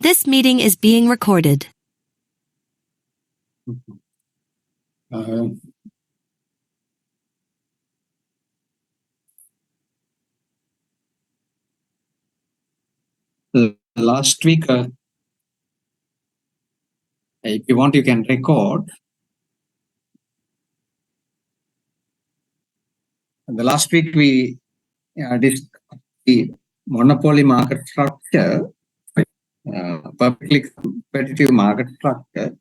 This meeting is being recorded. Last week, if you want, you can record. The last week we discussed the monopoly market structure, publicly competitive market structure.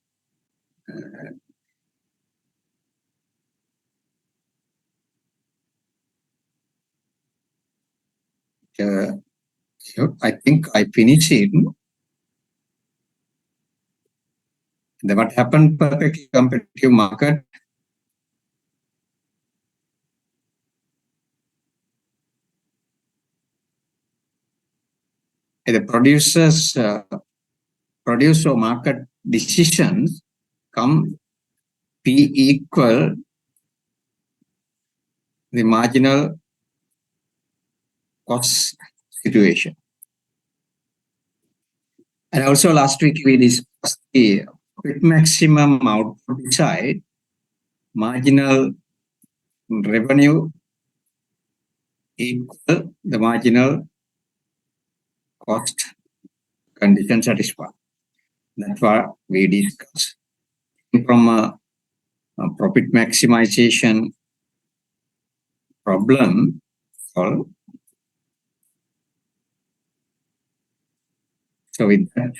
I think I finished it. Then what happened? Perfectly competitive market. The producers producer market decisions come P equal the marginal cost situation. And also last week we discussed the maximum output side, marginal revenue equal the marginal cost condition satisfied. That's what we discussed. From a profit maximization problem solved. So with that,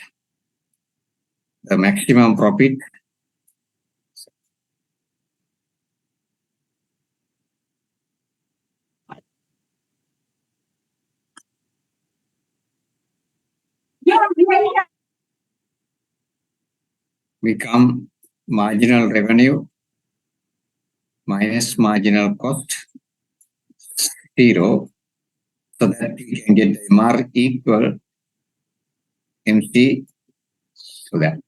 the maximum profit become marginal revenue minus marginal cost 0, so that we can get MR equal MC. So that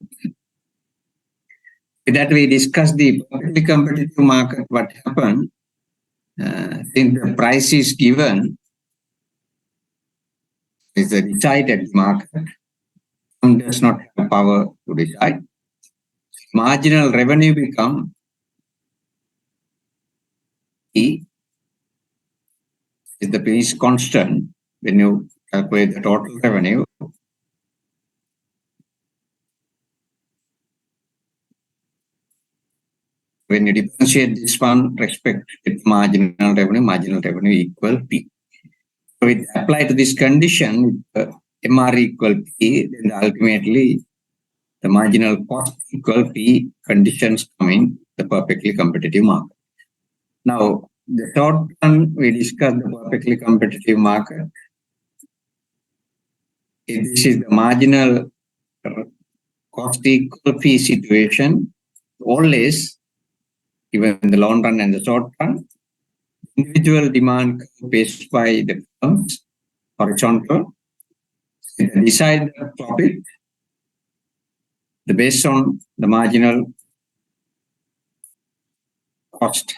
with that we discussed the publicly competitive market. What happened since the price is given is a decided market, does not have power to decide. Marginal revenue become E is the P is constant when you calculate the total revenue. When you differentiate this one, respect its marginal revenue equal P. So it apply to this condition, MR equal P, then ultimately the marginal cost equal P conditions come in the perfectly competitive market. Now, the short run, we discussed the perfectly competitive market. This is the marginal cost equal P situation, always even in the long run and the short run. Individual demand based by the firms, horizontal, decide the profit based on the marginal cost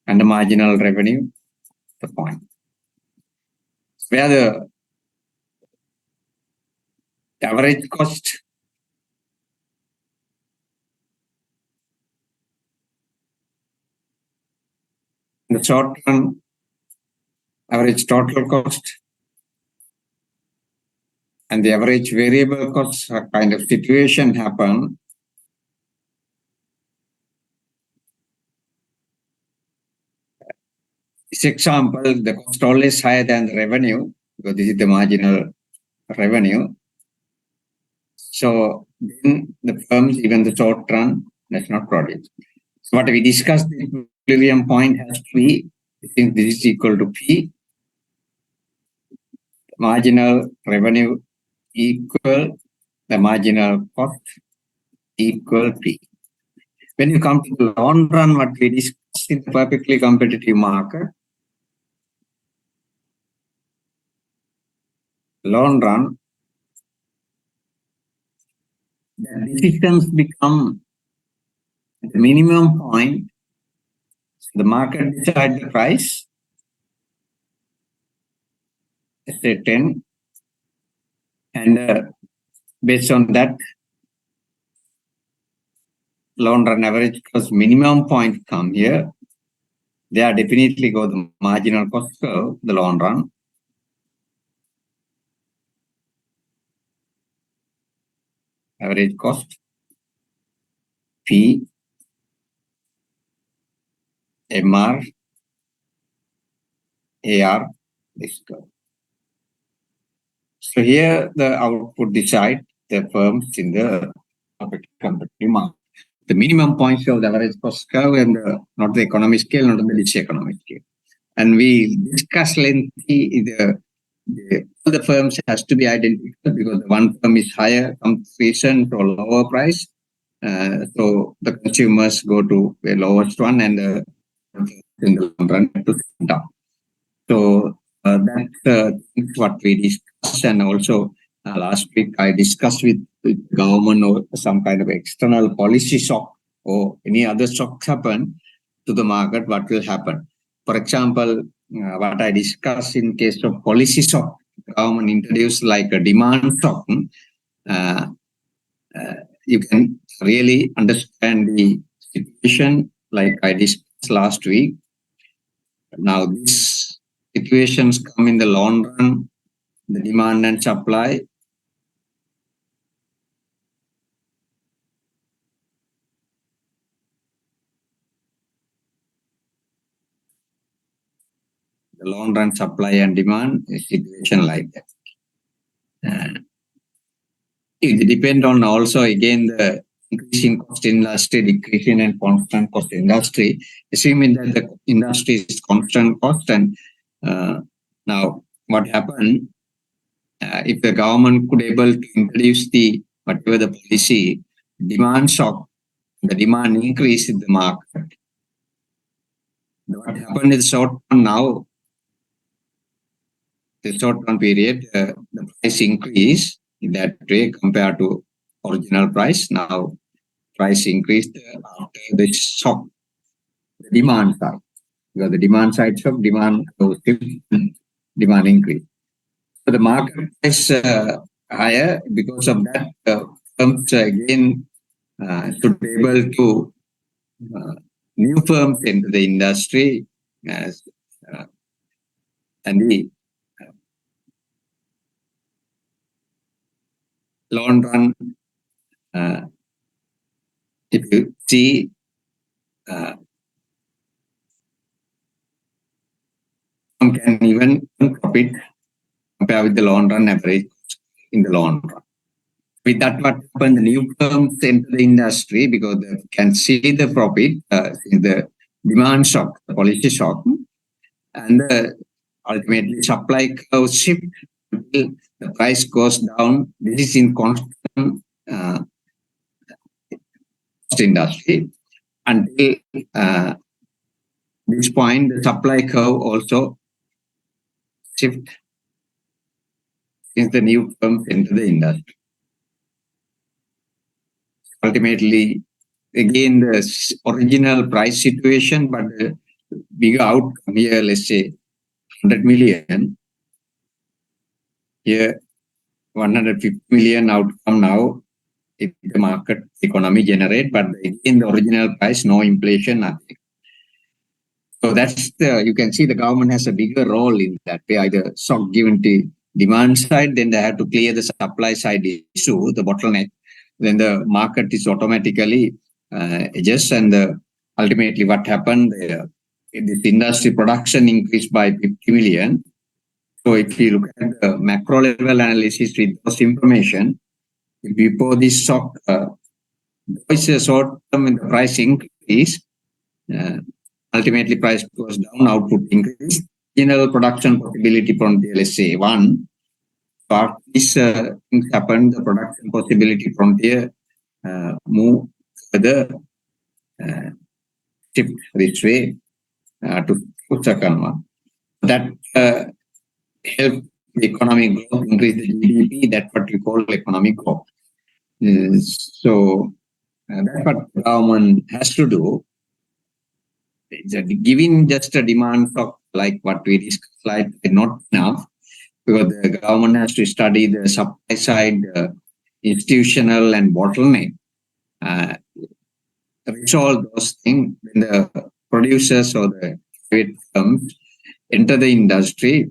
and the marginal revenue, the point. Where the average cost in the short run, average total cost, and the average variable cost kind of situation happen. This example, the cost always higher than the revenue, because this is the marginal revenue. So then the firms, even the short run, does not produce. So what we discussed, the equilibrium point has to be, since this is equal to P, marginal revenue equal the marginal cost equal P. When you come to the long run, what we discussed in the perfectly competitive market, long run, the decisions become the minimum point. The market decides the price, let's say 10, and based on that, long run average cost minimum point come here. They are definitely go the marginal cost curve, the long run. Average cost, P, MR, AR, this curve. So here the output decide the firms in the competitive market. The minimum points of the average cost curve and not the economic scale, not the diseconomic scale. And we discuss lengthy all the firms has to be identical because one firm is higher competition for lower price. So the consumers go to the lowest one and in the long run to down. So that's what we discussed. And also last week I discussed with government or some kind of external policy shock or any other shocks happen to the market, what will happen. For example, what I discussed in case of policy shock, government introduced like a demand shock. You can really understand the situation like I discussed last week. Now these situations come in the long run, the demand and supply. The long run supply and demand is situation like that. It depends on also again the increasing cost industry, decreasing and constant cost industry. Assuming that the industry is constant cost and now what happened if the government could able to introduce the whatever the policy demand shock, the demand increase in the market. What happened is short term now, the short term period, the price increase in that way compared to original price. Now price increased after the shock, the demand side. Because the demand side shock, demand increase. So the market is higher because of that. Firms again should be able to new firms into the industry and the long run. If you see can even profit compare with the long run average in the long run. With that, what happened, the new firms enter the industry because they can see the profit in the demand shock, the policy shock, and ultimately supply curve shift until the price goes down. This is in constant cost industry until this point, the supply curve also shift since the new firms enter the industry. Ultimately, again, the original price situation, but the bigger outcome here, let's say 100 million. Here, 150 million outcome now, if the market economy generate, but in the original price, no inflation, nothing. So that's you can see the government has a bigger role in that way, either shock given to demand side, then they have to clear the supply side issue, the bottleneck. Then the market is automatically adjust, and ultimately what happened, this industry production increased by 50 million. So if you look at the macro level analysis with those information, before this shock, it's a short term in the price increase, ultimately price goes down, output increase, general production possibility from the MFE01. So after this things happen, the production possibility from there move further, shift this way to second one. That help the economic growth, increase the GDP. That's what we call economic growth. So that's what the government has to do. Giving just a demand shock like what we discussed, like not enough, because the government has to study the supply side institutional and bottleneck, resolve those things when the producers or the private firms enter the industry.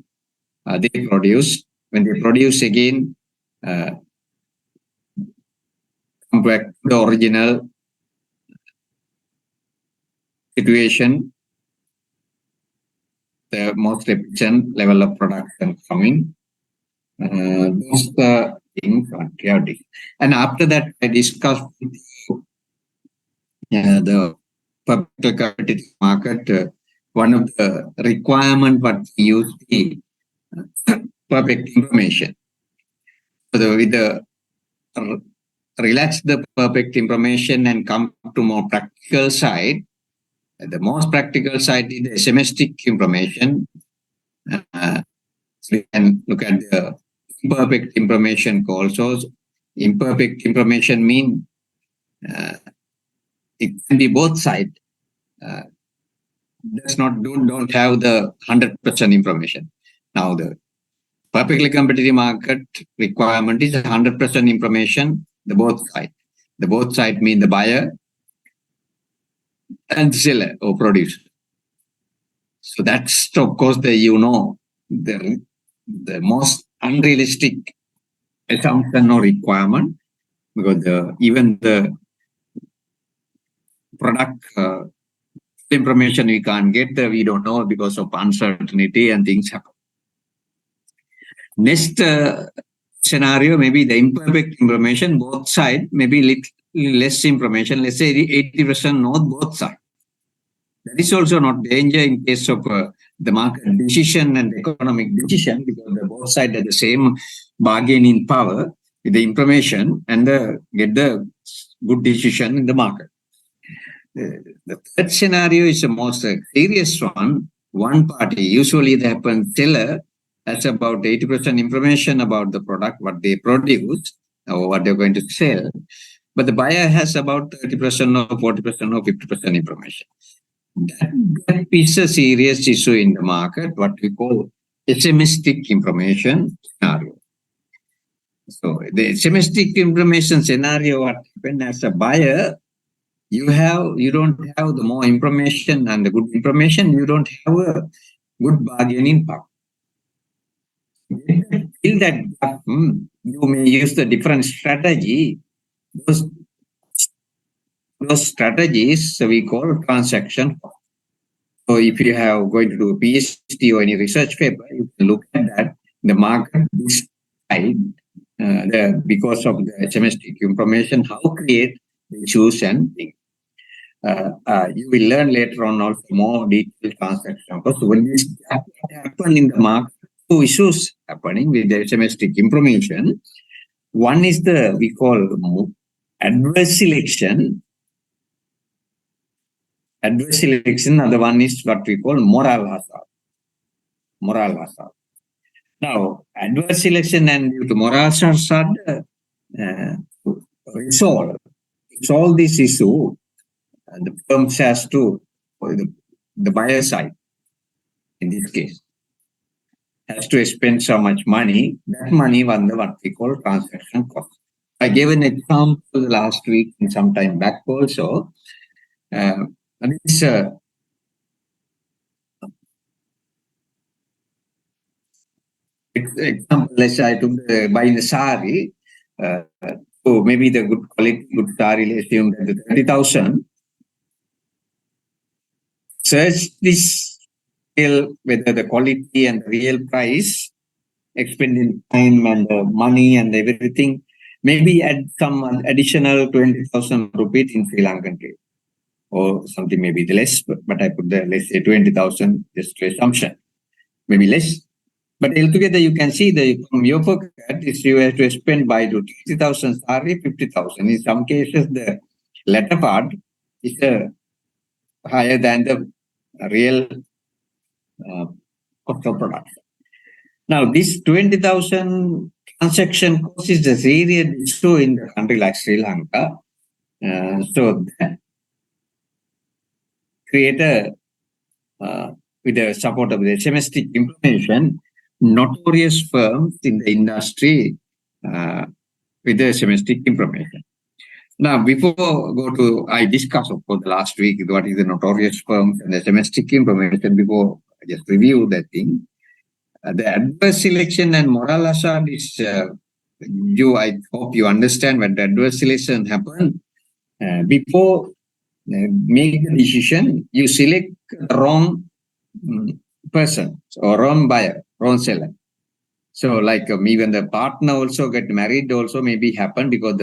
They produce. When they produce again, come back to the original situation, the most efficient level of production coming. Those the things are chaotic. And after that, I discussed the public competitive market. One of the requirement what we use the perfect information. So with the relax the perfect information and come to more practical side. The most practical side is the SMStic information. So you can look at the imperfect information also. Imperfect information mean it can be both sides. Don't have the 100% information. Now the perfectly competitive market requirement is 100% information, the both side. The both side mean the buyer and seller or producer. So that's of course the most unrealistic assumption or requirement, because even the product information we can't get, we don't know because of uncertainty and things happen. Next scenario, maybe the imperfect information, both sides, maybe little less information, let's say 80% know both sides. That is also not danger in case of the market decision and economic decision, because both sides have the same bargaining power with the information and get the good decision in the market. The third scenario is the most serious one. One party, usually they happen seller, has about 80% information about the product, what they produce or what they're going to sell. But the buyer has about 30% or 40% or 50% information. That is a serious issue in the market, what we call SMStic information scenario. So the SMStic information scenario, what happens as a buyer, you don't have the more information and the good information, you don't have a good bargaining power. In that gap, you may use the different strategy. Those strategies we call transaction cost. So if you have going to do a PhD or any research paper, you can look at that. The market decide because of the SMStic information, how create the issues and things. You will learn later on also more detailed transaction cost. When this happen in the market, two issues happening with the SMStic information. One is we call adverse selection. Adverse selection, other one is what we call moral hazard. Moral hazard. Now, adverse selection and due to moral hazard, resolve this issue. The firms has to, the buyer side, in this case, has to spend so much money. That money was what we call transaction cost. I gave an example last week and some time back also. And it's example, let's say I took buying a sari. So maybe the good quality, good sari, let's assume that the 30,000. Search this whether the quality and the real price, expending time and the money and everything, maybe add some additional 20,000 rupees in Sri Lankan case. Or something maybe less, but I put there, let's say 20,000, just to assumption, maybe less. But altogether, you can see that from your pocket, if you have to spend by 20,000 sari, 50,000. In some cases, the latter part is higher than the real cost of production. Now, this 20,000 transaction cost is the serious issue in the country like Sri Lanka. So that create with the support of the SMStic information, notorious firms in the industry with the semestic information. Now, before I discuss, of course, the last week, what is the notorious firms and the semestic information, before I just review that thing. The adverse selection and moral hazard is, I hope you understand what the adverse selection happened. Before make the decision, you select the wrong person or wrong buyer, wrong seller. So like even the partner also get married also maybe happen because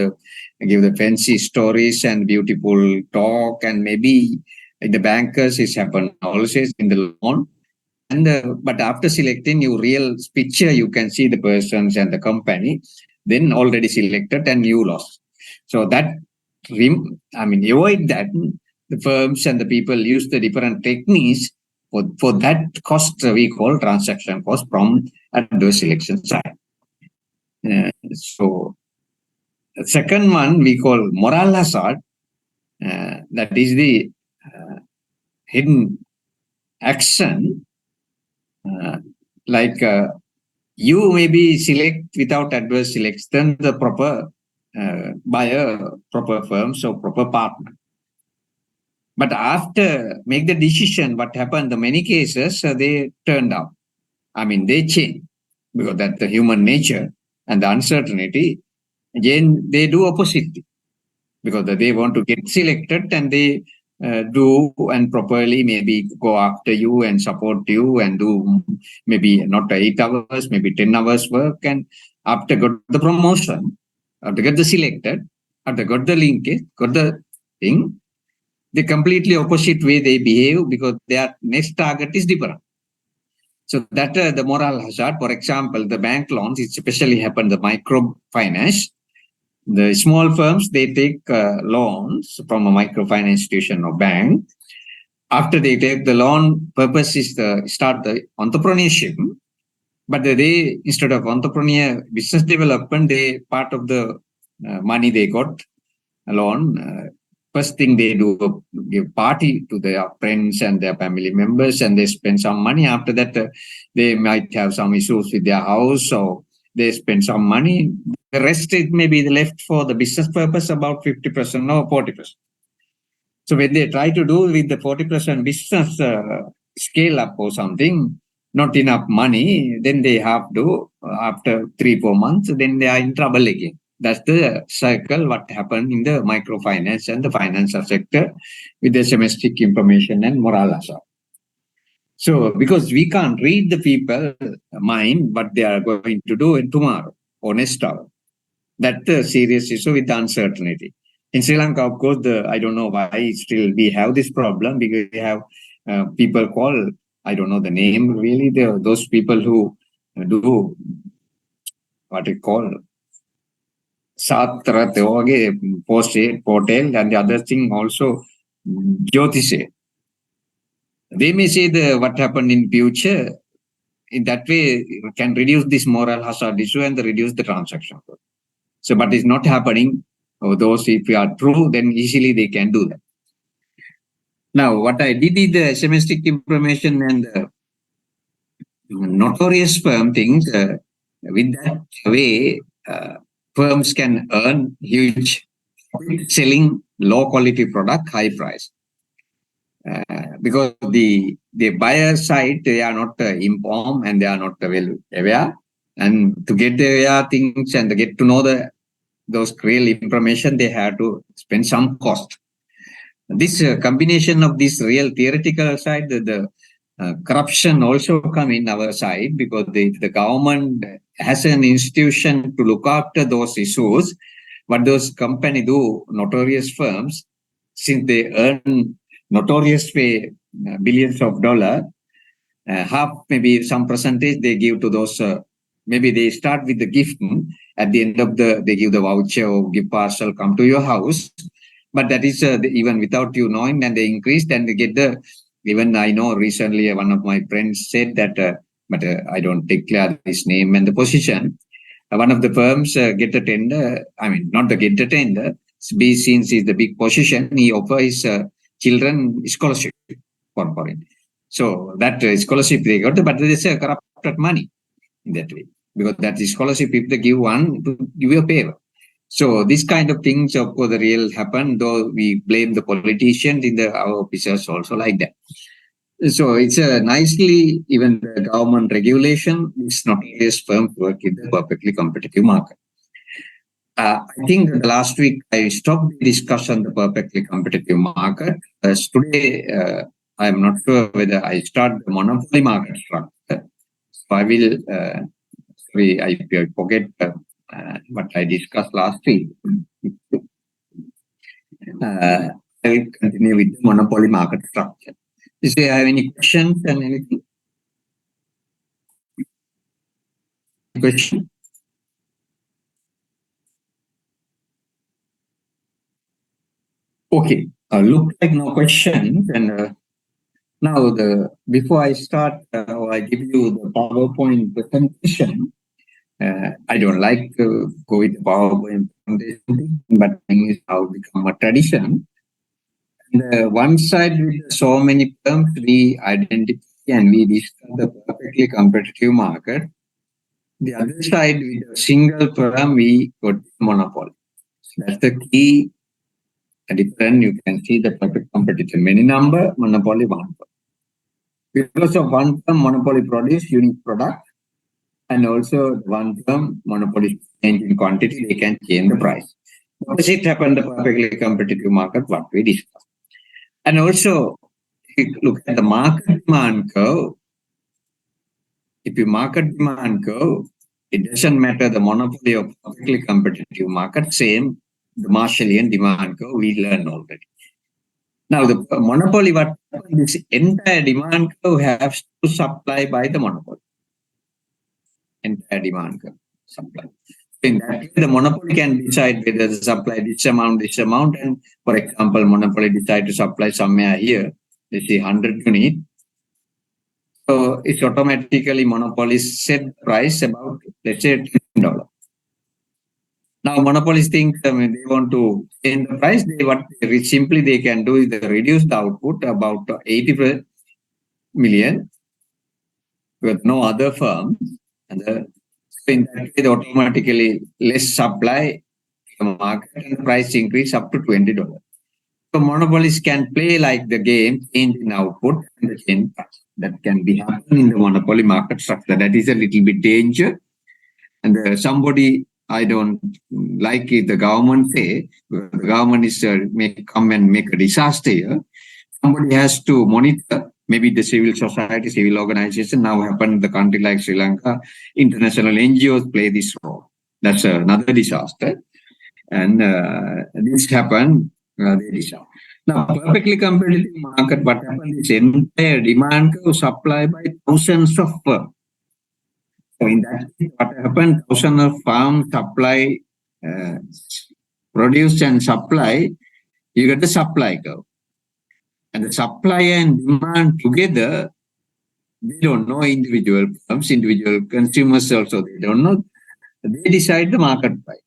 give the fancy stories and beautiful talk, and maybe the bankers is happen also in the loan. And but after selecting your real picture, you can see the persons and the company, then already selected and you lost. So that, avoid that. The firms and the people use the different techniques for that cost we call transaction cost from adverse selection side. So the second one we call moral hazard. That is the hidden action. You maybe select without adverse selection the proper buyer, proper firm, so proper partner. But after make the decision, what happened? In many cases, they turned out. They change because that's the human nature and the uncertainty. Again, they do opposite because they want to get selected and they do and properly maybe go after you and support you and do maybe not 8 hours, maybe 10 hours work. And after got the promotion, after get the selected, after got the linkage, got the thing, the completely opposite way they behave because their next target is different. So that the moral hazard, for example, the bank loans, it especially happened the microfinance. The small firms, they take loans from a microfinance institution or bank. After they take the loan, purpose is to start the entrepreneurship. But they, instead of entrepreneur business development, they part of the money they got loan. First thing they do, give party to their friends and their family members, and they spend some money. After that, they might have some issues with their house, so they spend some money. The rest is maybe left for the business purpose, about 50% or 40%. So when they try to do with the 40% business scale up or something, not enough money, then they have to, after 3-4 months, then they are in trouble again. That's the cycle what happened in the microfinance and the financial sector with the semestic information and moral hazard. So because we can't read the people mind what they are going to do in tomorrow or next hour, that's the serious issue with the uncertainty. In Sri Lanka, of course, I don't know why still we have this problem because we have people call, I don't know the name really, those people who do what we call Satra Teoge, Portal, and the other thing also, Jyotise. They may say what happened in future. In that way, can reduce this moral hazard issue and reduce the transaction. So, but it's not happening. Those, if we are true, then easily they can do that. Now, what I did is the semestic information and the notorious firm things. With that way, firms can earn huge selling low quality product, high price. Because the buyer side, they are not informed and they are not well aware. And to get the aware things and to get to know those real information, they have to spend some cost. This combination of this real theoretical side, the corruption also come in our side because the government has an institution to look after those issues. What those companies do, notorious firms, since they earn notorious way billions of dollars, half maybe some percentage they give to those. Maybe they start with the gift. At the end of they give the voucher or gift parcel come to your house. But that is even without you knowing, and they increase, and they get even I know recently one of my friends said that, but I don't declare his name and the position. One of the firms get a tender, not the get the tender, since he's the big position, he offers his children scholarship for it. So that scholarship they got, but there is corrupted money in that way. Because that scholarship, if they give one, to give you a favor. So this kind of things, of course, the real happen, though we blame the politicians in our officers also like that. So it's a nicely, even the government regulation is not always firm to work in the perfectly competitive market. I think the last week I stopped the discussion on the perfectly competitive market. As today, I am not sure whether I start the monopoly market structure. So I will, I forget what I discussed last week. I will continue with the monopoly market structure. Do you have any questions and anything? Question? Okay, look like no questions. And now before I start, I give you the PowerPoint presentation. I don't like to go with the PowerPoint presentation, but it's how become a tradition. And one side with so many terms we identify and we discuss the perfectly competitive market. The other side with a single term we got monopoly. That's the key difference. You can see the perfect competition. Many number, monopoly one. Because of one term, monopoly produce unique product, and also one term, monopoly change in quantity, they can change the price. Opposite happened the perfectly competitive market, what we discussed. And also, if you look at the market demand curve, if you market demand curve, it doesn't matter the monopoly of perfectly competitive market, same the Marshallian demand curve we learned already. Now the monopoly, what this entire demand curve has to supply by the monopoly. Entire demand curve supply. In that way, the monopoly can decide whether to supply this amount, and for example, monopoly decide to supply somewhere here, let's say 100 unit. So it's automatically monopoly set price about, let's say, $10. Now monopolies think they want to change the price. Simply they can do is they reduce the output about 80 million with no other firm, and in that way, automatically less supply the market and price increase up to $20. So monopolies can play like the game, change in output and the change price. That can be happening in the monopoly market structure. That is a little bit danger. And somebody, I don't like it, the government say, the government is come and make a disaster here. Somebody has to monitor, maybe the civil society, civil organization, now happen in the country like Sri Lanka, international NGOs play this role. That's another disaster. And this happened, they disaster. Now, perfectly competitive market, what happened is entire demand curve supply by thousands of firms. So in that case, what happened, thousands of farms supply, produce and supply, you get the supply curve. And the supply and demand together, they don't know individual firms, individual consumers also, they don't know. They decide the market price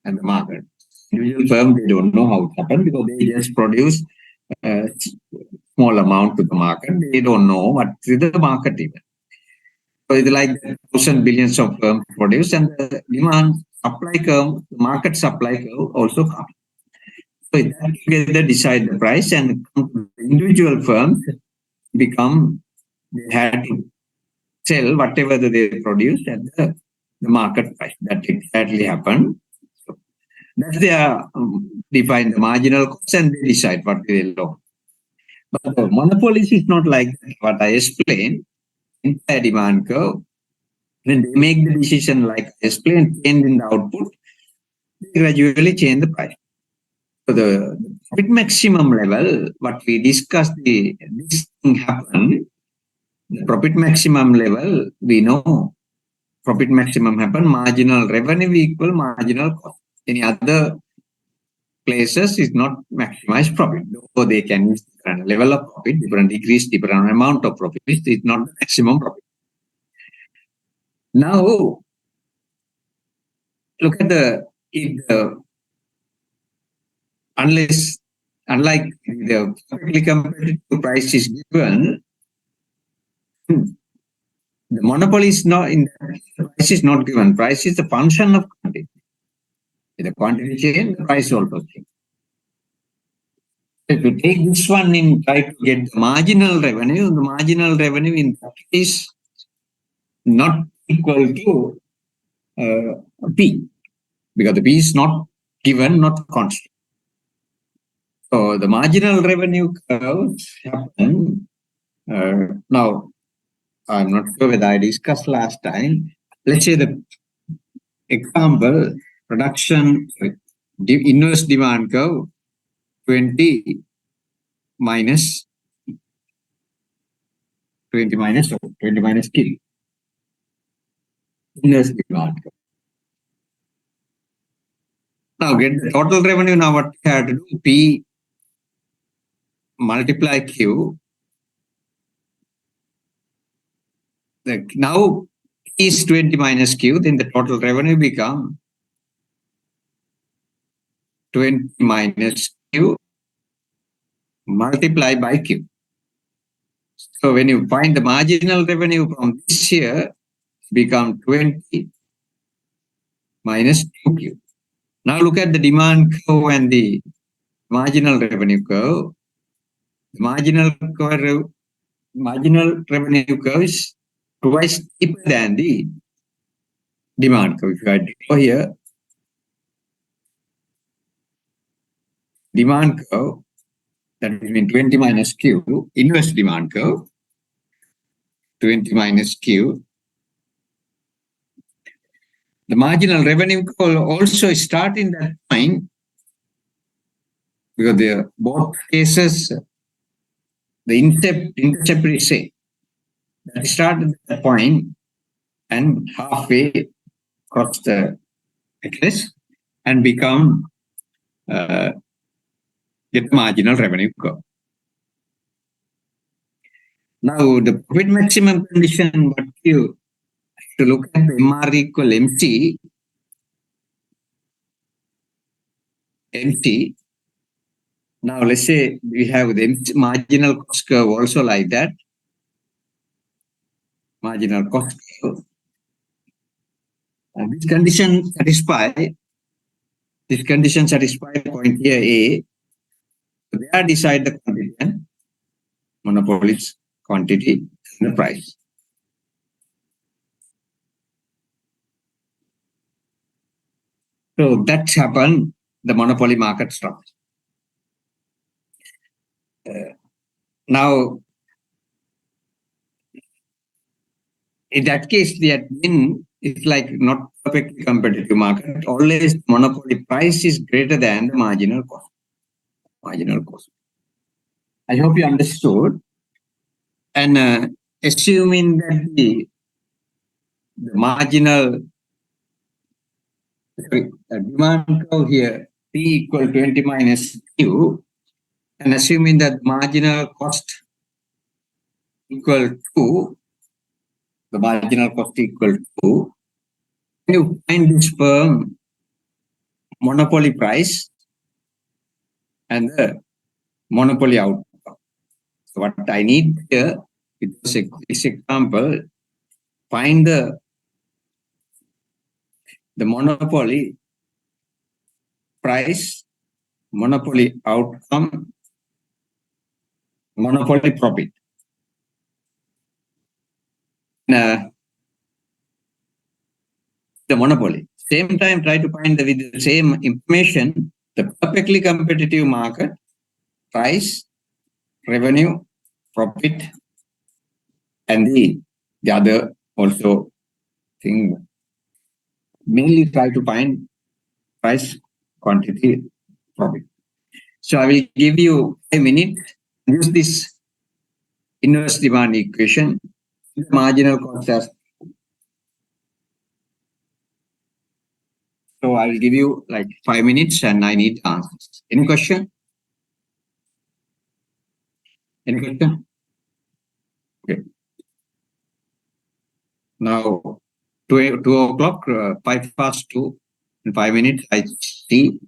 and the market. Individual firm, they don't know how it happened because they just produce a small amount to the market. They don't know what is the market even. So it's like thousands, billions of firms produce, and the demand supply curve, market supply curve also comes. So that together decide the price, and individual firms they had to sell whatever they produce at the market price. That exactly happened. So that's their define the marginal cost and they decide what they loan. But the monopolies is not like that. What I explained, entire demand curve, when they make the decision like I explained, change in the output, they gradually change the price. So the profit maximum level, what we discussed, this thing happened, the profit maximum level, we know profit maximum happen, marginal revenue equal marginal cost. Any other places is not maximize profit. So they can use different level of profit, different degrees, different amount of profit. It's not the maximum profit. Now, look at unlike the perfectly competitive price is given, the monopoly is not in the price is not given. Price is the function of quantity. The quantity change, the price also change. If you take this one and try to get the marginal revenue in that case not equal to P, because the P is not given, not constant. So the marginal revenue curves happen. Now, I'm not sure whether I discussed last time. Let's say the example, inverse demand curve 20 minus 20 minus K. Inverse demand curve. Now get the total revenue. Now what we have to do? P multiply Q. Now P is 20 minus Q, then the total revenue become 20 minus Q multiplied by Q. So when you find the marginal revenue from this year, become 20 minus 2Q. Now look at the demand curve and the marginal revenue curve. The marginal revenue curve is twice steeper than the demand curve. If I draw here, demand curve, that means 20 minus Q, inverse demand curve, 20 minus Q. The marginal revenue curve also start in that point, because the both cases, the intercept is same. That start at that point and halfway cross the axis and become get the marginal revenue curve. Now the profit maximum condition, what you to look at the MR equal MC. Now let's say we have the marginal cost curve also like that. Marginal cost curve. And this condition satisfy point here A. So they are decide the quantity and monopoly's quantity and the price. So that's happened, the monopoly market structure. Now, in that case, the admin is like not perfectly competitive market. Always monopoly price is greater than the marginal cost. I hope you understood. And assuming that the marginal demand curve here, P equal 20 minus Q, and assuming that marginal cost equal to, the marginal cost equal to, you find this firm monopoly price and the monopoly outcome. So what I need here, with this example, find the monopoly price, monopoly outcome, monopoly profit. The monopoly. Same time, try to find with the same information, the perfectly competitive market, price, revenue, profit, and the other also thing. Mainly try to find price, quantity, profit. So I will give you a minute. Use this inverse demand equation. The marginal cost as. So I will give you like 5 minutes and I need answers. Any question? Any question? Okay. Now, 2 o'clock, 5 past 2, in 5 minutes, I see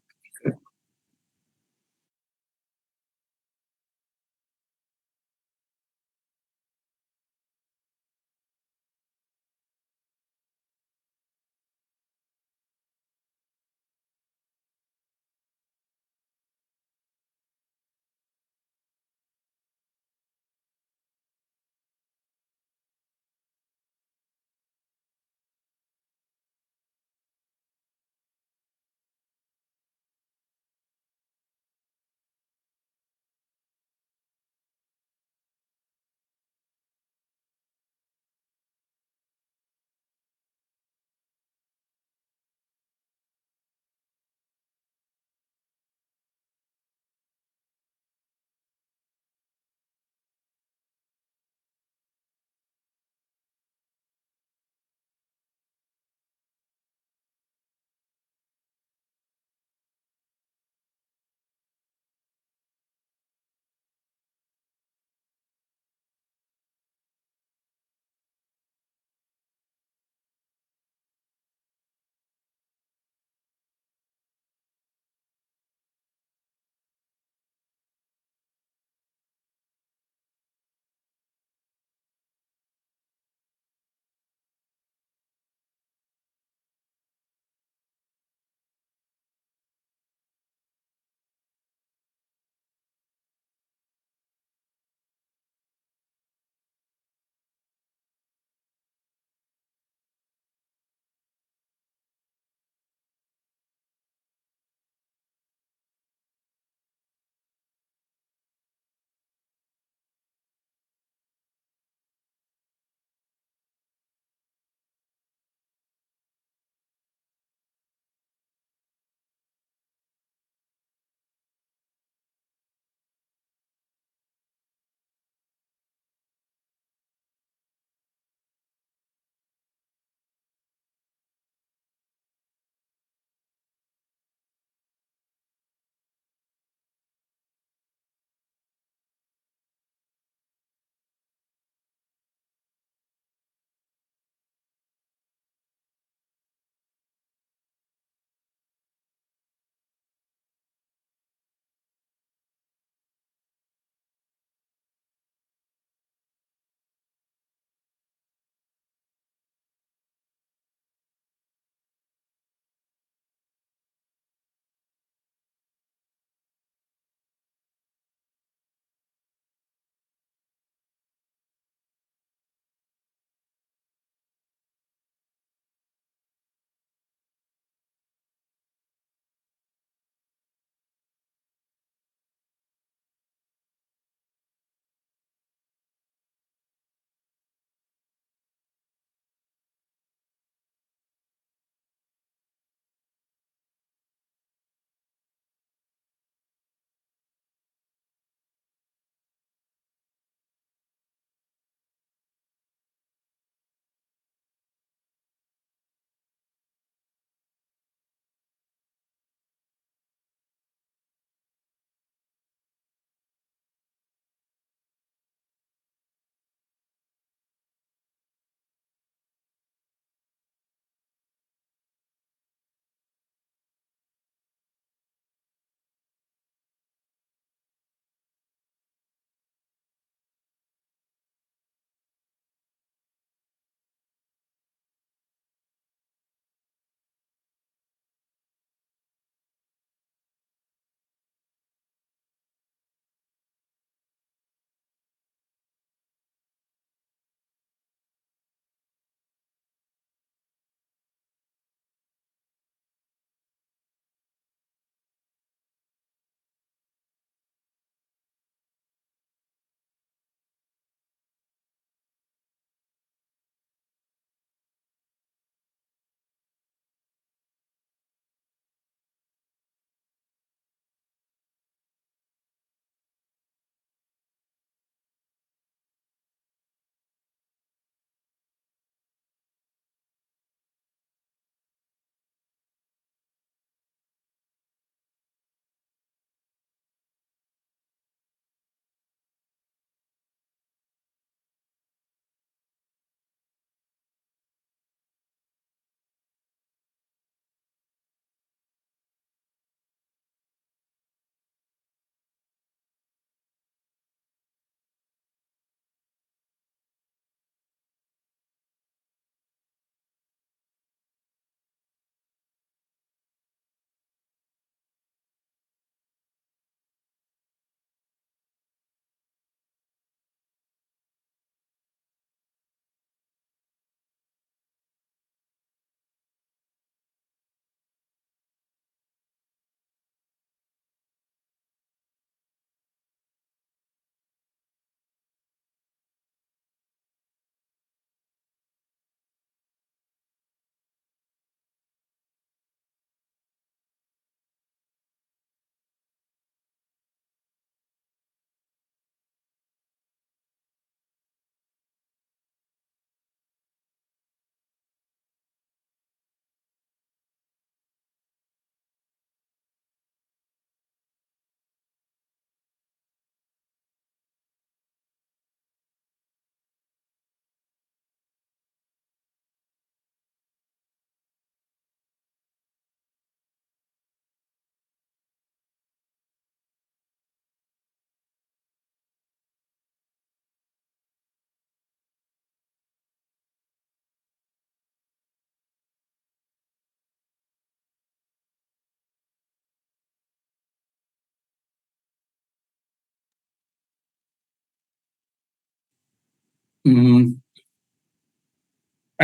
I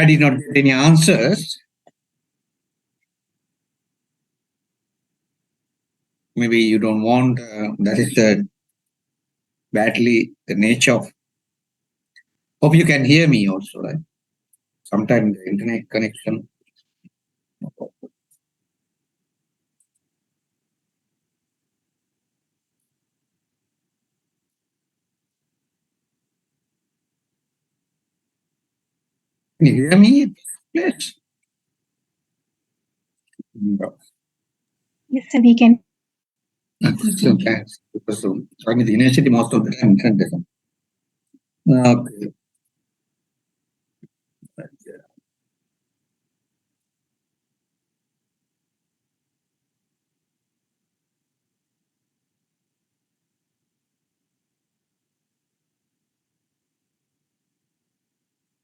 did not get any answers. Maybe you don't want, that is badly the nature of. Hope you can hear me also, right? Sometimes the internet connection. Can you hear me? Yes. Yes, sir, we can. So thanks. Because I'm in the university most of the time. Internet doesn't. Okay.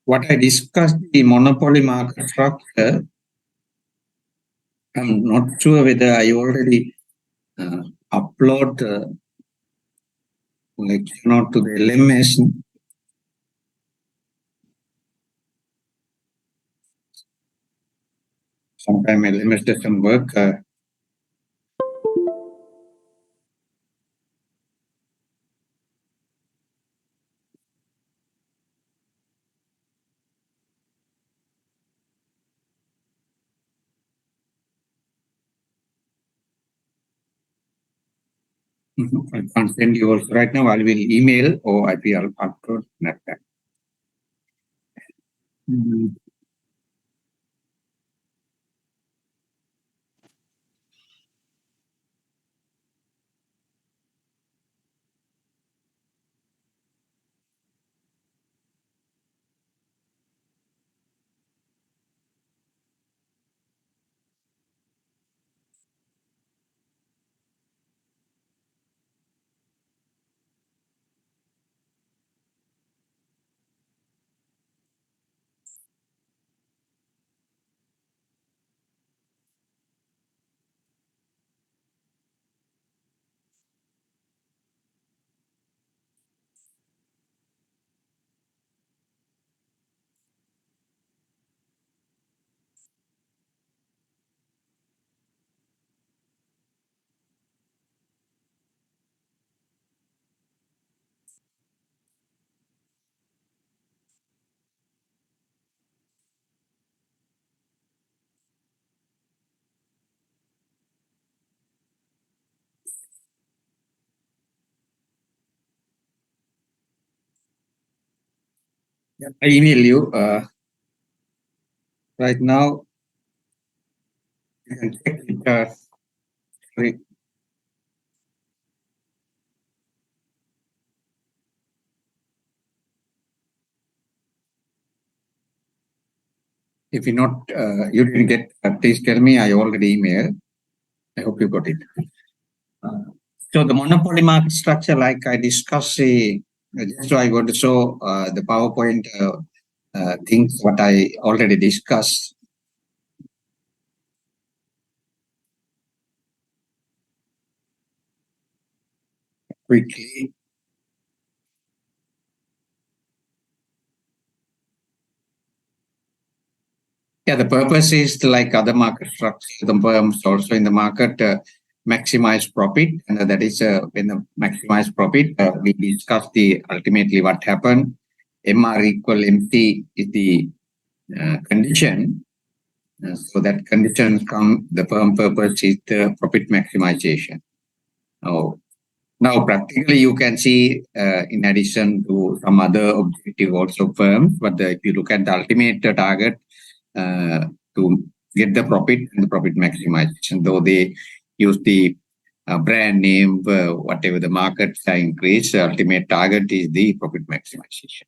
What I discussed, the monopoly market structure, I'm not sure whether I already upload lecture note to the LMS. Sometimes LMS doesn't work. I can't send you also right now. I will email or I will upload that. I email you right now. You can check it. Sorry. If you not, you didn't get, please tell me. I already emailed. I hope you got it. So the monopoly market structure, like I discussed, just so I want to show the PowerPoint things what I already discussed. Quickly. Yeah, the purpose is to, like other market structures, the firms also in the market maximize profit, and that is when the maximize profit, we discuss the ultimately what happened. MR equal MC is the condition. So that condition come, the firm purpose is the profit maximization. Now practically you can see in addition to some other objective also firms, but if you look at the ultimate target, to get the profit and the profit maximization, though they use the brand name, whatever the markets are increased, the ultimate target is the profit maximization.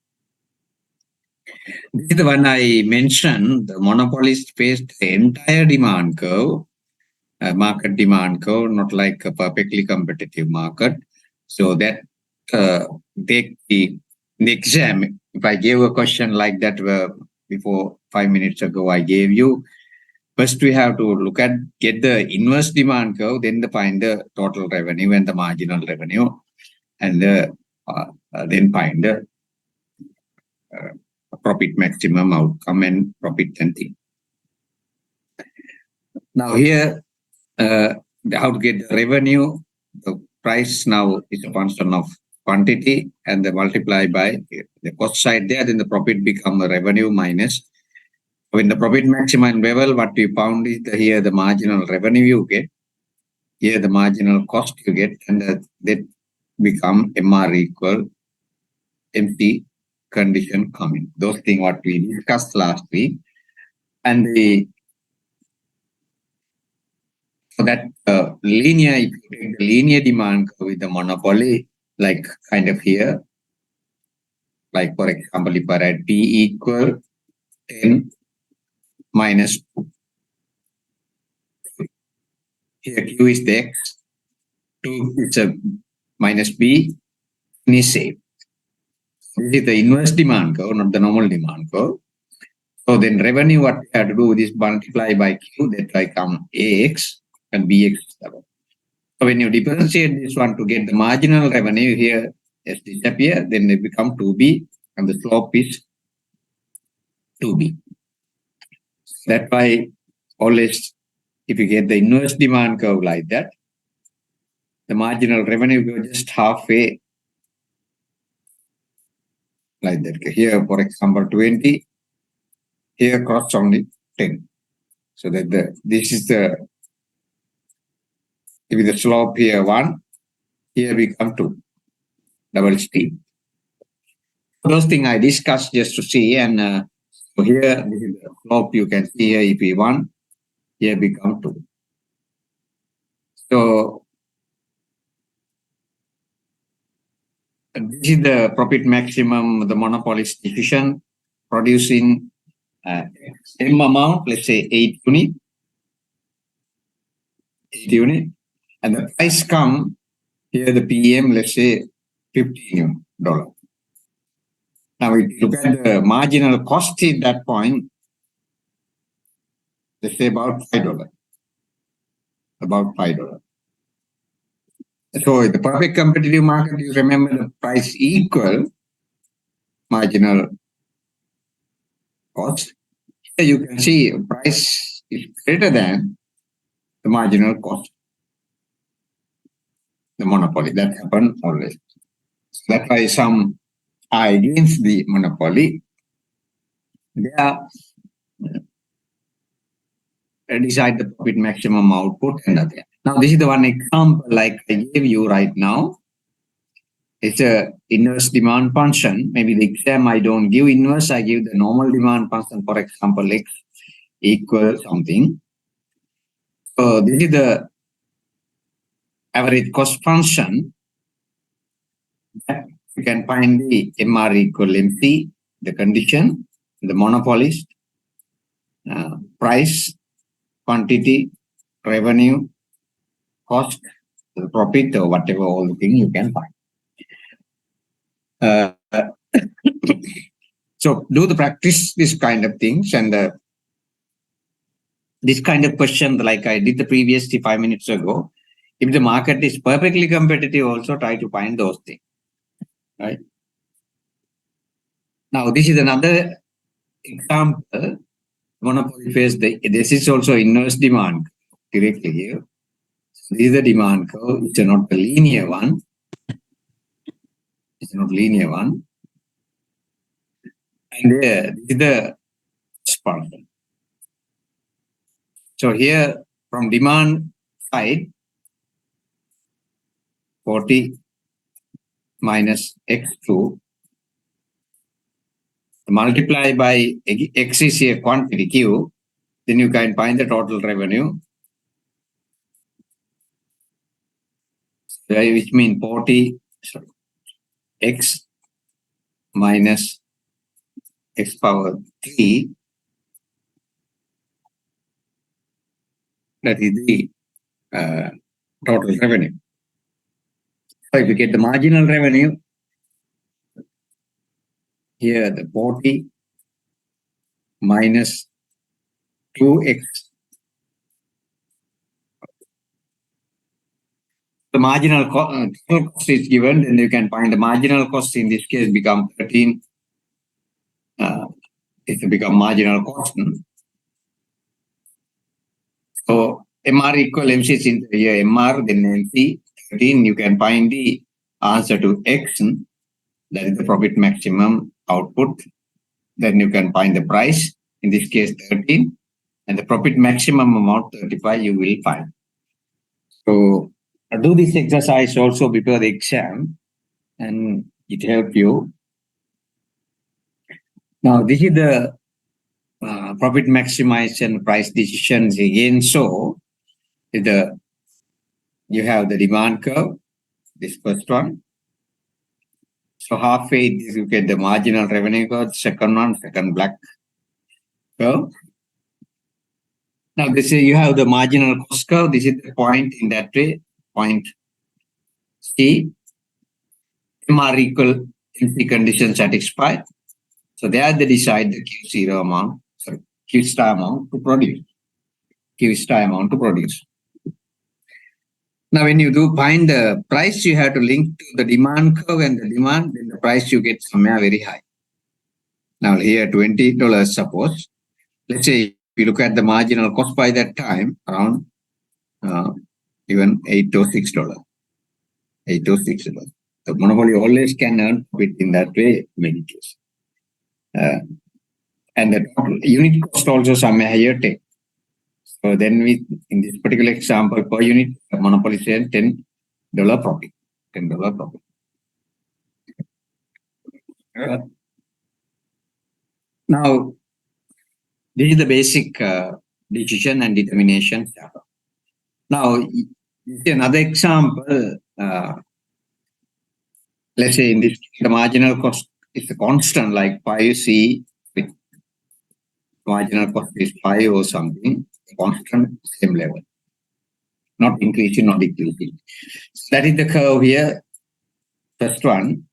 This is the one I mentioned. The monopolist faced the entire demand curve, market demand curve, not like a perfectly competitive market. So that take the exam. If I gave a question like that before 5 minutes ago, I gave you. First, we have to look at, get the inverse demand curve, then find the total revenue and the marginal revenue, and then find the profit maximum outcome and profit and thing. Now here, how to get the revenue? The price now is a function of quantity and the multiply by the cost side there, then the profit become a revenue minus. When the profit maximum level, what we found is that here the marginal revenue you get, here the marginal cost you get, and that become MR equal empty condition coming. Those things what we discussed last week. And so that linear, if you take the linear demand curve with the monopoly, like kind of here, like for example, if I write P equal 10 minus 2. Here Q is the X, 2 is a minus B, and is same. This is the inverse demand curve, not the normal demand curve. So then revenue, what we have to do is multiply by Q, that I come AX and BX. So when you differentiate this one to get the marginal revenue here, as disappear, then they become 2B and the slope is 2B. That's why always, if you get the inverse demand curve like that, the marginal revenue goes just halfway like that. Here, for example, 20, here cross only 10. So that this is the, if the slope here 1, here we come 2, double steep. Those things I discussed just to see, and so here this is the slope you can see here, if we 1, here become 2. So this is the profit maximum, the monopolist decision producing same amount, let's say 8 unit, and the price come here, the PM, let's say $15. Now we look at the marginal cost at that point, let's say about $5. About $5. So the perfect competitive market, you remember the price equal marginal cost. Here you can see price is greater than the marginal cost. The monopoly, that happens always. So that's why some are against the monopoly. They are decide the profit maximum output and other. Now this is the one example like I gave you right now. It's a inverse demand function. Maybe the exam I don't give inverse, I give the normal demand function, for example, X equal something. So this is the average cost function. You can find the MR equal MC, the condition, the monopolist, price, quantity, revenue, cost, the profit, or whatever, all the things you can find. So do the practice this kind of things, and this kind of question like I did the previous 5 minutes ago. If the market is perfectly competitive, also try to find those things, right? Now this is another example. Monopoly phase, this is also inverse demand directly here. So this is the demand curve. It's not a linear one. It's not linear one. And there is the function. So here from demand side, 40 minus x2 multiply by x is a quantity q, then you can find the total revenue, which means 40 x minus x power 3, that is the total revenue. So if you get the marginal revenue, here the 40 minus 2x, the marginal cost is given, then you can find the marginal cost in this case become 13 it will become marginal cost. So MR equal MC since here MR, then MC 13, you can find the answer to X, that is the profit maximum output. Then you can find the price, in this case 13, and the profit maximum amount 35 you will find. So do this exercise also before the exam, and it helps you. Now this is the profit maximization price decisions again. So you have the demand curve, this first one. So halfway you get the marginal revenue curve, second one, second black curve. Now this is you have the marginal cost curve. This is the point in that way. Point C. MR equal NC condition satisfied. So there they decide the Q0 amount, sorry, Q star amount to produce. Q star amount to produce. Now, when you do find the price, you have to link to the demand curve and the demand, then the price you get somewhere very high. Now, here $20, suppose. Let's say if you look at the marginal cost by that time, around even $8 or $6. $8 or $6. The monopoly always can earn profit in that way, in many cases. And the unit cost also somewhere higher take. So then in this particular example, per unit, the monopoly says $10 profit. $10 profit. Now, this is the basic decision and determination. Now, another example, let's say in this, the marginal cost is a constant like 5C, with marginal cost is 5 or something, constant, same level. Not increasing, not decreasing. So that is the curve here, first one.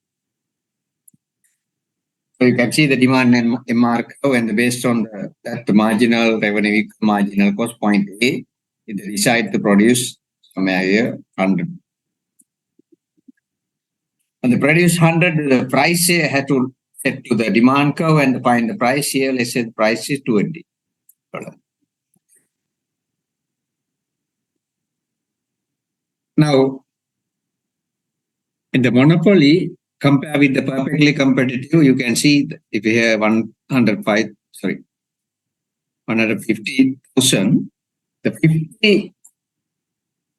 So you can see the demand and MR curve, and based on that the marginal revenue, marginal cost point A, it decide to produce somewhere here 100. And the produce 100, the price here had to set to the demand curve and find the price here. Let's say the price is $20. Now, in the monopoly, compare with the perfectly competitive, you can see if you have 150,000, the 50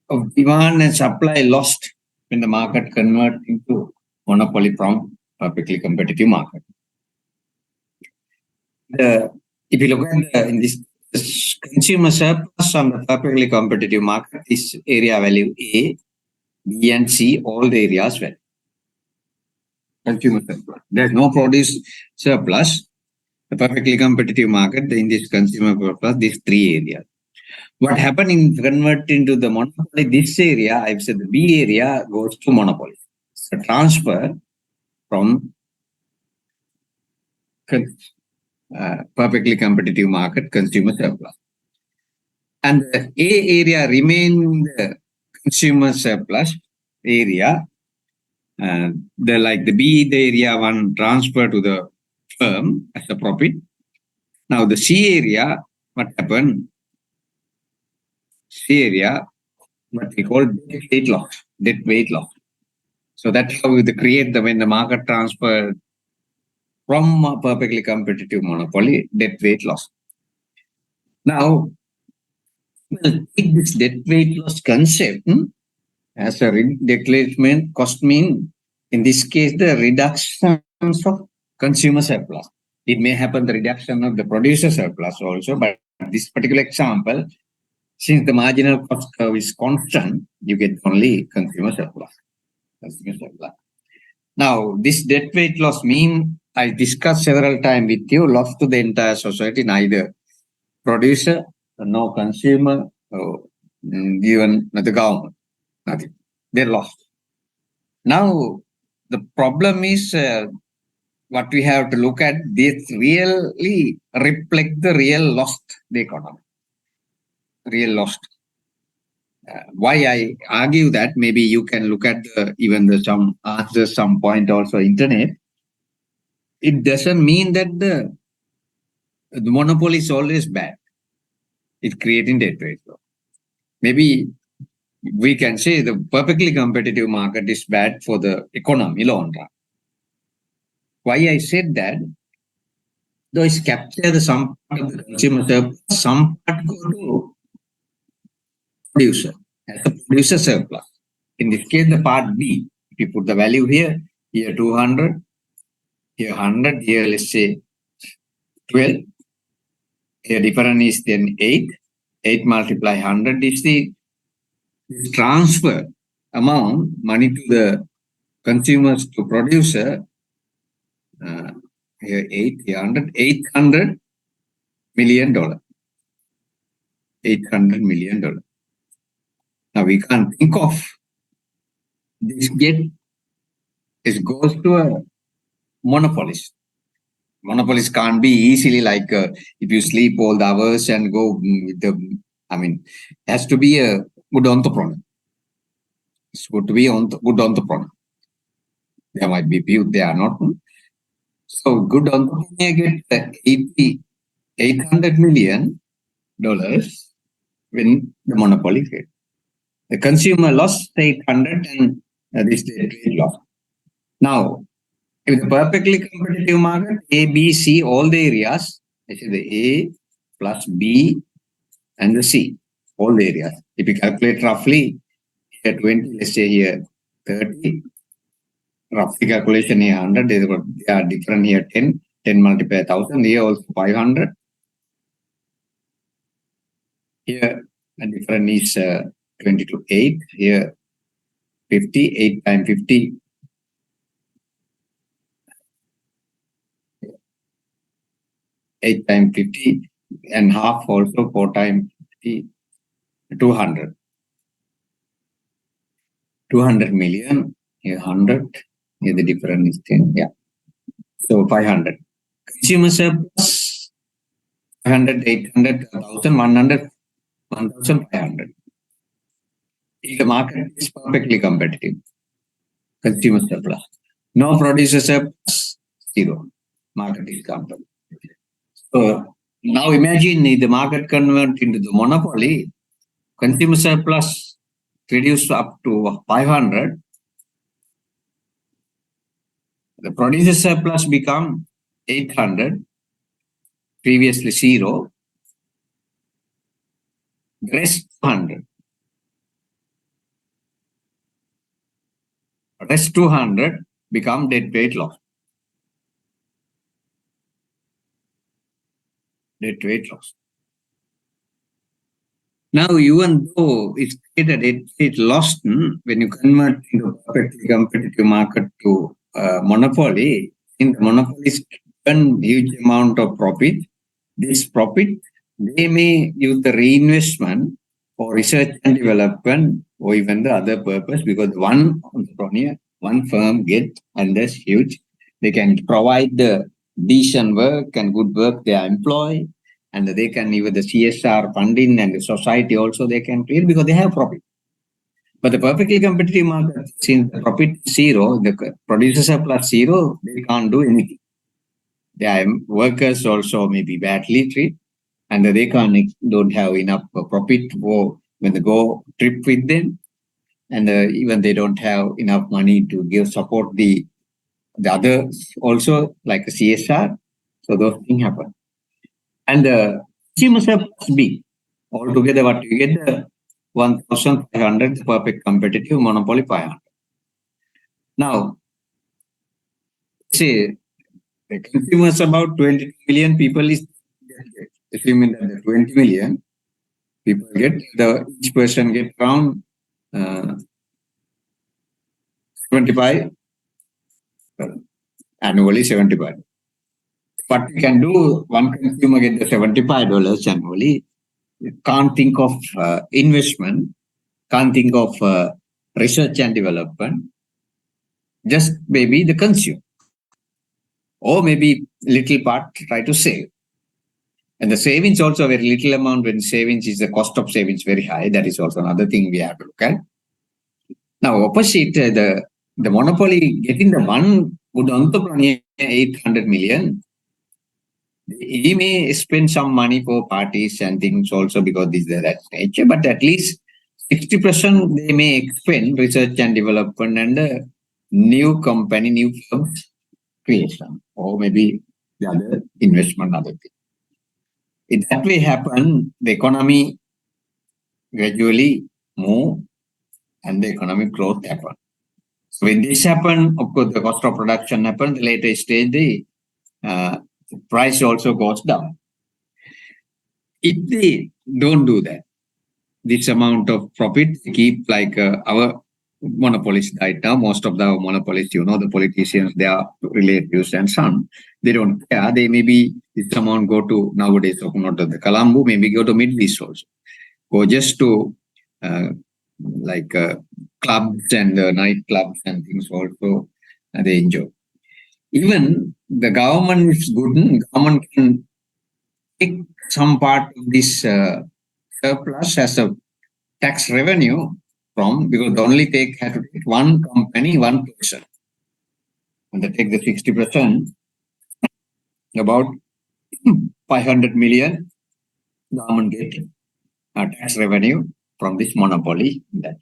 of demand and supply lost when the market convert into monopoly from perfectly competitive market. If you look at in this consumer surplus on the perfectly competitive market, is area value A, B, and C, all the areas well. Consumer surplus. There's no produce surplus. The perfectly competitive market in this consumer surplus, these three areas. What happened in convert into the monopoly, this area, I've said the B area goes to monopoly. So transfer from perfectly competitive market, consumer surplus. And the A area remain the consumer surplus area. The B, the area one transfer to the firm as a profit. Now the C area, what happened? C area, what we call debt weight loss. So that's how we create when the market transfer from a perfectly competitive monopoly, debt weight loss. Now, we'll take this debt weight loss concept as a declaration cost mean, in this case, the reductions of consumer surplus. It may happen the reduction of the producer surplus also, but this particular example, since the marginal cost curve is constant, you get only consumer surplus. Now, this debt weight loss mean, I discussed several times with you, loss to the entire society, neither producer, no consumer, or even the government, nothing. They're lost. Now, the problem is what we have to look at, this really reflect the real lost the economy. Real lost. Why I argue that, maybe you can look at some answers, some point also internet. it doesn't mean that the monopoly is always bad. It's creating debt rate. Maybe we can say the perfectly competitive market is bad for the economy long run. Why I said that? Though it's capture the some part of the consumer surplus, some part go to producer as a producer surplus. In this case, the part B, if you put the value here 200, here 100, here let's say 12. Here difference is then 8. 8 multiply 100 is the transfer amount money to the consumers to producer. Here 8, here 100, $800 million. $800 million. Now we can't think of this it goes to a monopolist. Monopolist can't be easily like if you sleep all the hours and go with the, it has to be a good entrepreneur. It's good to be good entrepreneur. There might be few, they are not. So good entrepreneur get $800 million when the monopoly failed. The consumer lost 800 and this trade lost. Now, if the perfectly competitive market, A, B, C, all the areas, this is the A plus B and the C, all the areas. If you calculate roughly, here 20, let's say here 30, roughly calculation here 100, they are different here 10 multiply 1000, here also 500. Here a different is 20 to 8, here 50, 8 times 50. 8 times 50 and half also 4 times 50, 200. 200 million, here 100, here the difference is 10, yeah. So 500. Consumer surplus, 500, 800, 1,000, 100, 1,500. If the market is perfectly competitive, consumer surplus. No producer surplus, 0. Market is competitive. So now imagine if the market converts into the monopoly, consumer surplus reduced up to 500, the producer surplus become 800, previously 0, the rest 200. Rest 200 become dead weight loss. Dead weight loss. Now, even though it's created, it lost when you convert into a perfectly competitive market to monopoly. In the monopolies earn huge amount of profit. This profit, they may use the reinvestment for research and development or even the other purpose, because one entrepreneur, one firm get and that's huge. They can provide the decent work and good work they employ, and they can even the CSR funding and the society also they can create because they have profit. But the perfectly competitive market, since the profit is 0, the producers are plus 0, they can't do anything. Their workers also may be badly treated, and they don't have enough profit for when they go trip with them, and even they don't have enough money to give support the others also like a CSR. So those things happen. And the consumer surplus B. Altogether, what you get the 1,500, the perfect competitive, monopoly 500. Now, say the consumers about 22 million people is assuming that the 20 million people get, each person get around 75 annually, 75. What we can do, one consumer get the $75 annually, can't think of investment, can't think of research and development, just maybe the consume. Or maybe little part try to save. And the savings also very little amount. When savings is the cost of savings very high, that is also another thing we have to look at. Now opposite, the monopoly getting the one would entrepreneur 800 million. He may spend some money for parties and things also because this is that nature, but at least 60% they may expend research and development and new company, new firms creation, or maybe the other investment, other thing. If that way happen, the economy gradually move and the economic growth happen. So when this happen, of course, the cost of production happen. The later stage, the price also goes down. If they don't do that, this amount of profit keep like our monopolists right now. Most of the monopolists, the politicians, they are relatives and son. They don't care. They maybe this amount go to nowadays, not to the Colombo, maybe go to Middle East also. Go just to clubs and night clubs and things also they enjoy. Even the government is good. Government can take some part of this surplus as a tax revenue from, because they only have to take one company, one person. And they take the 60%, about 500 million government get tax revenue from this monopoly. That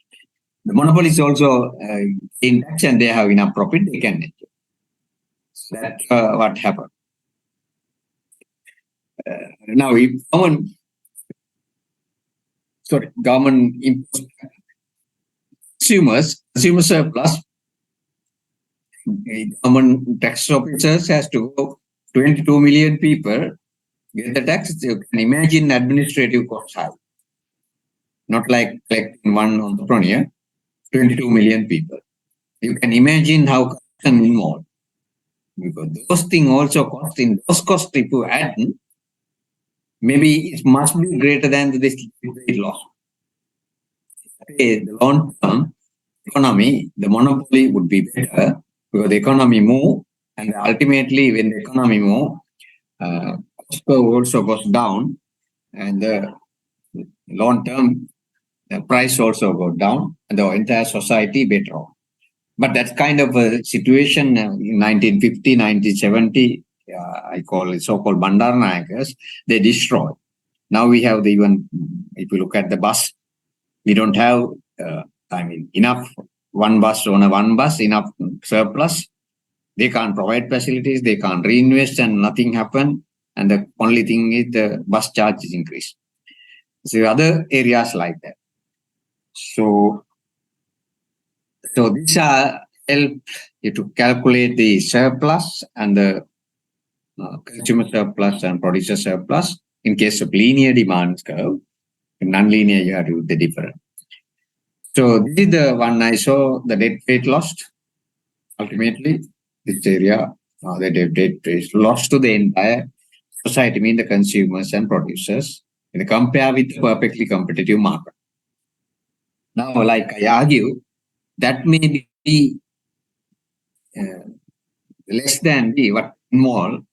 the monopoly is also in tax and they have enough profit, they can enjoy. So that's what happened. Now, if government imposes consumer surplus, government tax officers has to go 22 million people get the tax. You can imagine administrative costs high. Not like one entrepreneur, 22 million people. You can imagine how corruption involved. Because those things also cost. In those costs, if you add, maybe it must be greater than this weight loss. The long-term economy, the monopoly would be better because the economy move, and ultimately when the economy move, cost curve also goes down, and the long-term the price also goes down, and the entire society better off. But that kind of a situation in 1950, 1970, I call it so-called Bandaranayakas, they destroyed. Now we have even, if you look at the bus, we don't have, enough one bus, enough surplus. They can't provide facilities, they can't reinvest and nothing happen. And the only thing is the bus charge is increased. So other areas like that. So these are help you to calculate the surplus and the consumer surplus and producer surplus in case of linear demand curve. In non-linear, you have to do the different. So this is the one I saw, the debt rate lost. Ultimately, this area, the debt rate is lost to the entire society, mean the consumers and producers, and compare with the perfectly competitive market. Now, like I argue, that may be less than what involve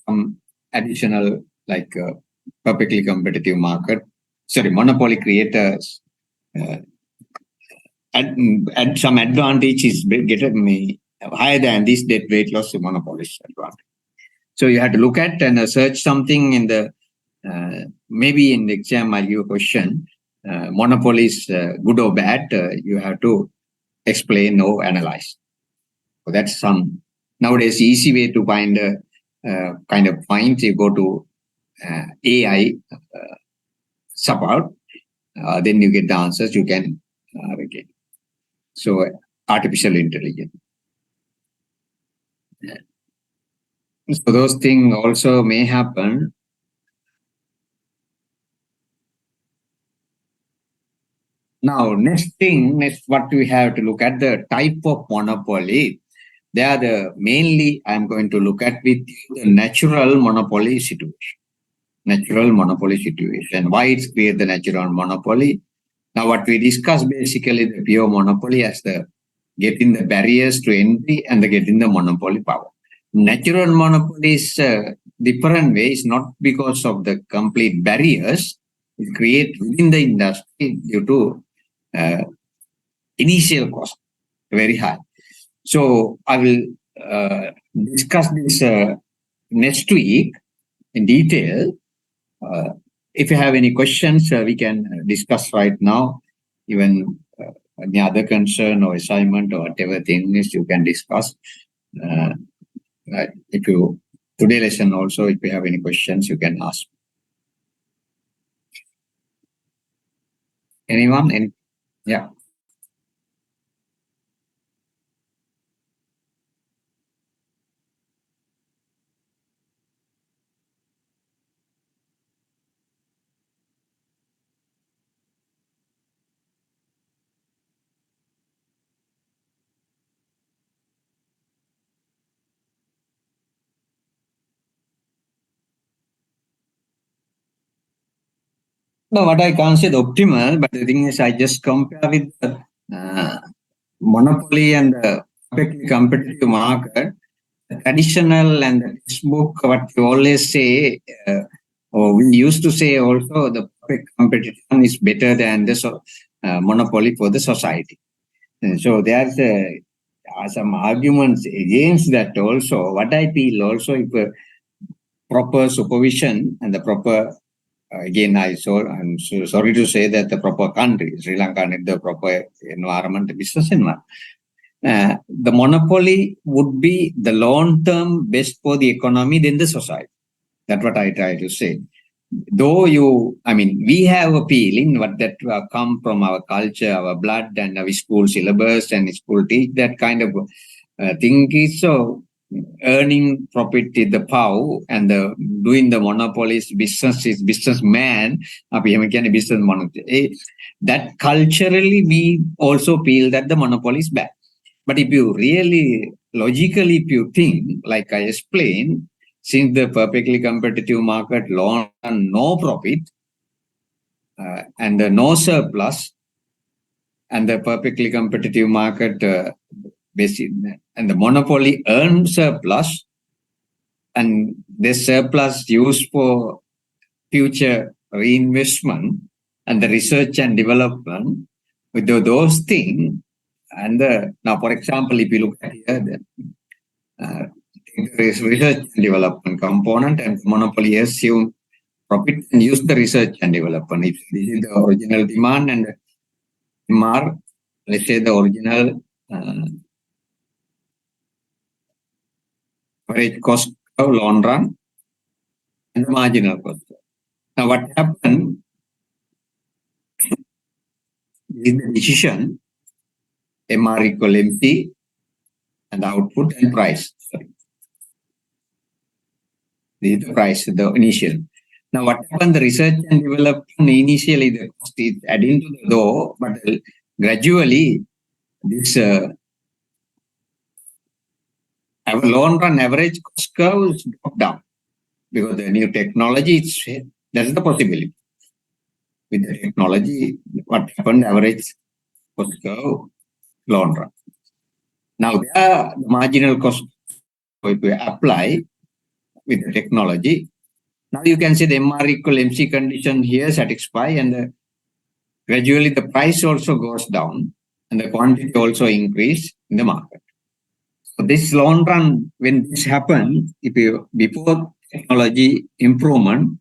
some additional perfectly competitive market. Monopoly creators and some advantage is higher than this debt rate loss monopolist advantage. So you have to look at and search something in the maybe in the exam I give a question. Monopoly is good or bad? You have to explain or analyze. So that's some nowadays easy way to find a kind of point. You go to AI support, then you get the answers. You can get. So artificial intelligence. So those things also may happen. Now, next what we have to look at the type of monopoly. They are mainly I'm going to look at with the natural monopoly situation. Natural monopoly situation. Why it's create the natural monopoly? Now, what we discuss basically the pure monopoly as the getting the barriers to entry and the getting the monopoly power. Natural monopoly is different ways, not because of the complete barriers it create within the industry due to initial cost very high. So I will discuss this next week in detail. If you have any questions, we can discuss right now. Even any other concern or assignment or whatever thing is, you can discuss. If you today lesson also, if you have any questions, you can ask. Anyone? Yeah. No, what I can't say the optimal, but the thing is, I just compare with the monopoly and the perfectly competitive market. The traditional and the textbook, what we always say, or we used to say also, the perfect competition is better than the monopoly for the society. And so there's some arguments against that also. What I feel also, if proper supervision and the proper again, I'm so sorry to say that the proper country, Sri Lanka, need the proper environment, business environment. The monopoly would be the long-term best for the economy than the society. That's what I try to say. Though we have a feeling what that come from our culture, our blood, and our school syllabus and school teach that kind of thing is so. Earning profit is the power and the doing the monopolies business is businessman. Business monopoly. That culturally we also feel that the monopoly is bad. But if you really logically, if you think, like I explained, since the perfectly competitive market long and no profit and no surplus, and the perfectly competitive market basic and the monopoly earn surplus, and this surplus used for future reinvestment and the research and development with those things. And now, for example, if you look at here, the research and development component and monopoly assume profit and use the research and development. If this is the original demand and MR, let's say the original average cost of long run and the marginal cost. Now, what happened is the decision MR equal MC and output and price. Sorry. This is the price, the initial. Now, what happened? The research and development initially the cost is adding to the door, but gradually this our long run average cost curve is dropped down because the new technology that's the possibility. With the technology, what happened? Average cost curve long run. Now, the marginal cost, if we apply with the technology, now you can see the MR equal MC condition here satisfy, and gradually the price also goes down and the quantity also increase in the market. So this long run, when this happens, before technology improvement,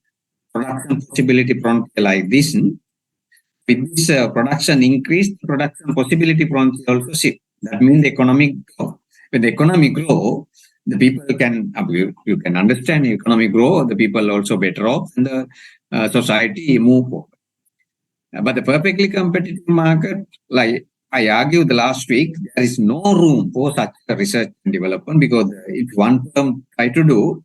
production possibility frontier like this, with this production increase, production possibility frontier also shift. That means the economic growth. When the economy grow, the people can, you can understand the economy grow, the people also better off, and the society move forward. But the perfectly competitive market, like I argued the last week, there is no room for such research and development because if one firm try to do,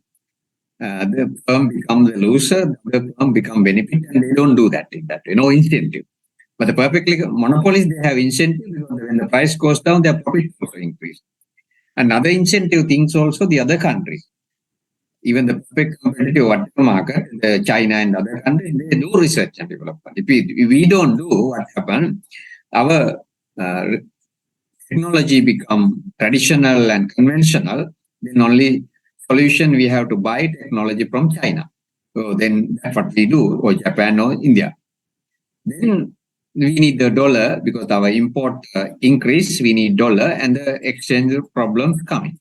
the firm becomes a loser, the firm becomes benefit, and they don't do that in that way, no incentive. But the perfectly monopolies, they have incentive because when the price goes down, their profit also increase. Another incentive things also the other countries. Even the perfect competitive market, China and other countries, they do research and development. If we don't do, what happens? Our technology become traditional and conventional, then only solution we have to buy technology from China. So then that's what we do, or Japan or India. Then we need the dollar because our import increase, we need dollar and the exchange problems coming.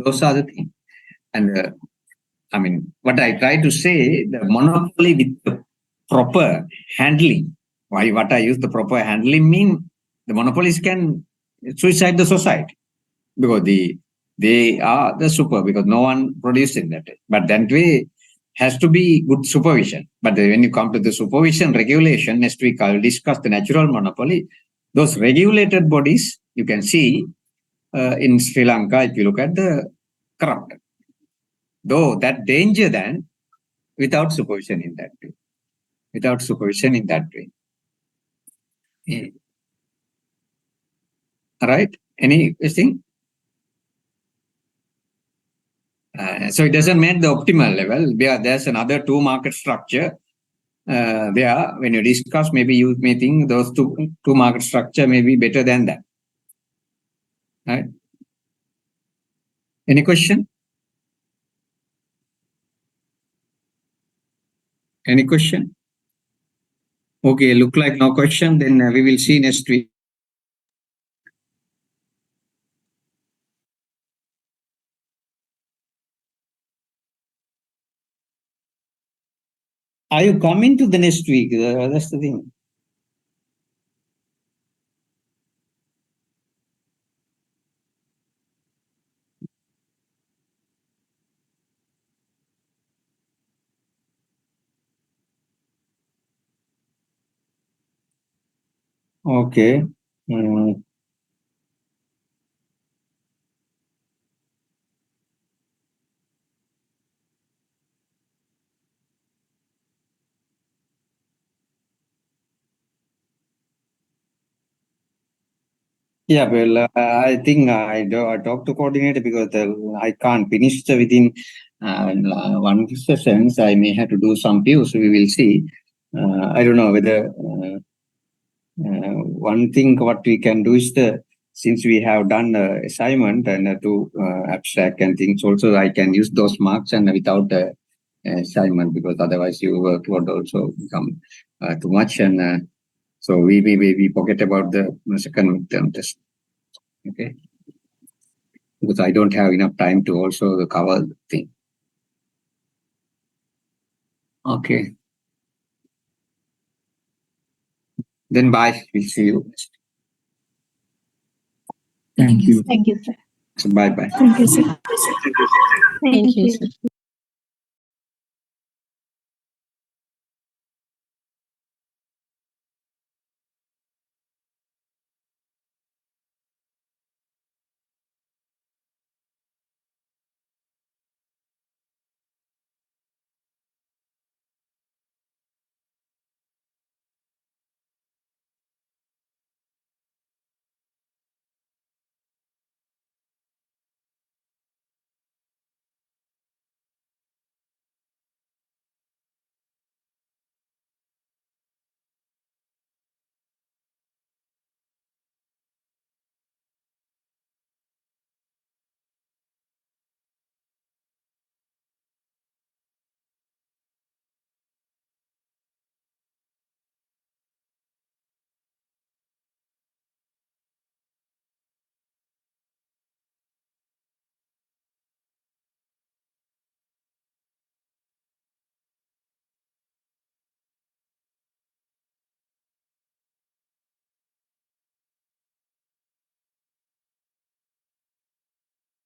Those are the things. And I mean, what I try to say, the monopoly with the proper handling. Why? What I use the proper handling mean the monopolies can suicide the society because they are the super because no one producing that. But that way has to be good supervision. But when you come to the supervision regulation, next week I'll discuss the natural monopoly. Those regulated bodies you can see in Sri Lanka. If you look at the corrupt, though that danger then without supervision in that way. Without supervision in that way. Yeah. All right. Any question? So it doesn't mean the optimal level. There's another two market structure. There, when you discuss, maybe you may think those two market structure may be better than that. Right? Any question? Any question? Okay, look like no question. Then we will see next week. Are you coming to the next week? That's the thing. Okay. Yeah, well, I think I talked to coordinator because I can't finish within one session. I may have to do some views. We will see. I don't know whether one thing what we can do is since we have done the assignment and to abstract and things also, I can use those marks and without assignment because otherwise your work would also become too much and so we forget about the second term test. Okay, because I don't have enough time to also cover the thing. Okay. Then bye. We'll see you. Thank you. Thank you, sir. So bye bye. Thank you, sir. Thank you, sir.